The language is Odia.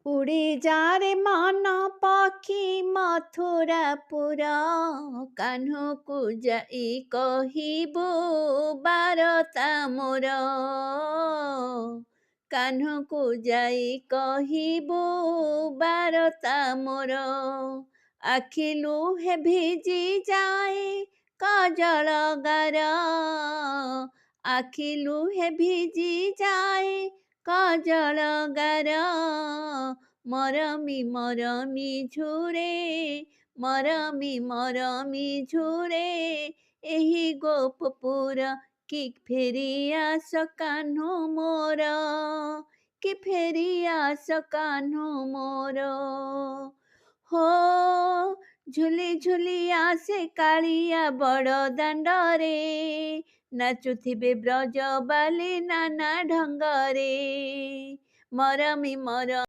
উড়ে যা রে ମାନ পাখি মথুরাপুର କାହ୍ନୁକୁ ଯାଇ କହିବୁ ବାରତା ମୋର। କାହ୍ନୁକୁ ଯାଇ କହିବୁ ବାରତା ମୋର। ଆଖି ଲୁହେ ଭିଜି ଯାଏ କାଜଳ ଗାର। ଆଖି ଲୁହେ ଭିଜି ଯାଏ କାଜଳ ଗାର। ମରମି ମରମି ଝୁରେ ମରମି ମରମି ଝୁରେ ଏହି ଗୋପପୁର କି ଫେରି ଆସ କାହ୍ନୁ ମୋର। କି ଫେରି ଆସ କାହ୍ନୁ ମୋର। ହୋ ଝୁଲି ଝୁଲି ଆସେ କାଳିଆ ବଡ଼ ଦାଣ୍ଡରେ। ନାଚୁଥିବେ ବ୍ରଜବାଲି ନାନା ଢଙ୍ଗରେ। ମରମି ମର